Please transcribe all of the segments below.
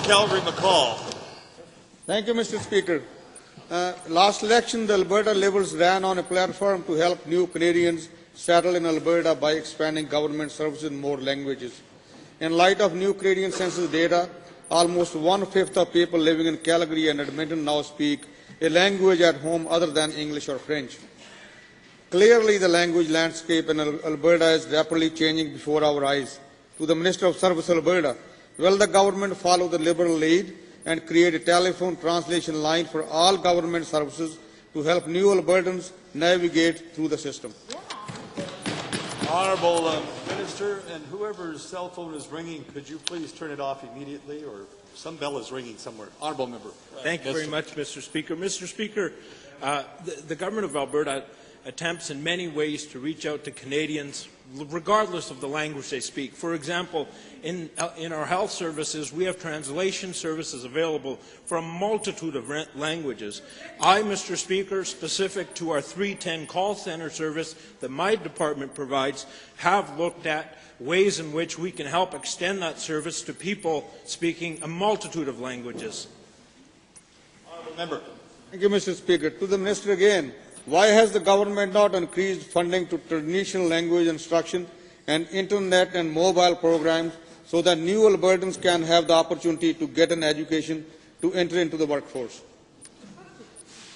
Calgary McCall. Thank you, Mr. Speaker. Last election, the Alberta Liberals ran on a platform to help new Canadians settle in Alberta by expanding government services in more languages. In light of new Canadian census data, almost one-fifth of people living in Calgary and Edmonton now speak a language at home other than English or French. Clearly, the language landscape in Alberta is rapidly changing before our eyes. To the Minister of Service Alberta, will the government follow the Liberal lead and create a telephone translation line for all government services to help new Albertans navigate through the system? Honourable Minister, and whoever's cell phone is ringing, could you please turn it off immediately, or some bell is ringing somewhere. Honourable Member. Thank you very much, Mr. Speaker. Mr. Speaker, the Government of Alberta attempts in many ways to reach out to Canadians regardless of the language they speak. For example, in our health services, we have translation services available for a multitude of languages. I, Mr. Speaker, specific to our 310 call center service that my department provides, have looked at ways in which we can help extend that service to people speaking a multitude of languages. Honourable Member. Thank you, Mr. Speaker. To the Minister again, why has the government not increased funding to traditional language instruction and internet and mobile programs so that new Albertans can have the opportunity to get an education to enter into the workforce?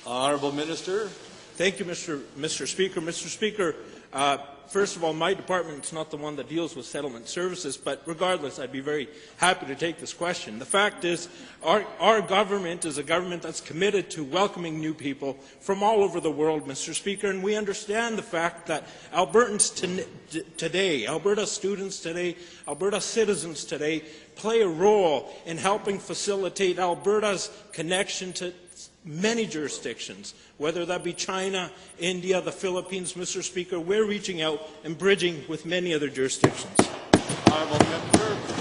Honourable Minister. Thank you, Mr. Speaker. Mr. Speaker, first of all, my department is not the one that deals with settlement services, but regardless, I'd be very happy to take this question. The fact is, our government is a government that's committed to welcoming new people from all over the world, Mr. Speaker, and we understand the fact that Albertans today, Alberta students today, Alberta citizens today, play a role in helping facilitate Alberta's connection to many jurisdictions, whether that be China, India, the Philippines. Mr. Speaker, we're reaching out and bridging with many other jurisdictions.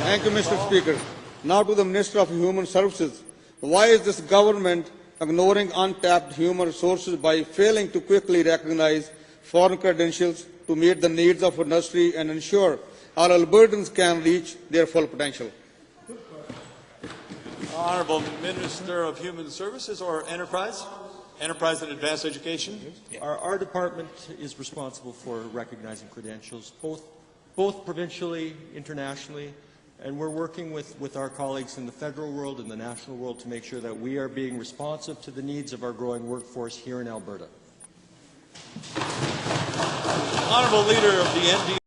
Thank you, Mr. Speaker. Now to the Minister of Human Services. Why is this government ignoring untapped human resources by failing to quickly recognize foreign credentials to meet the needs of industry and ensure all Albertans can reach their full potential? Honourable Minister of Human Services or Enterprise? Enterprise and Advanced Education? Our department is responsible for recognizing credentials, both provincially, internationally, and we're working with our colleagues in the federal world and the national world to make sure that we are being responsive to the needs of our growing workforce here in Alberta. Honourable Leader of the ND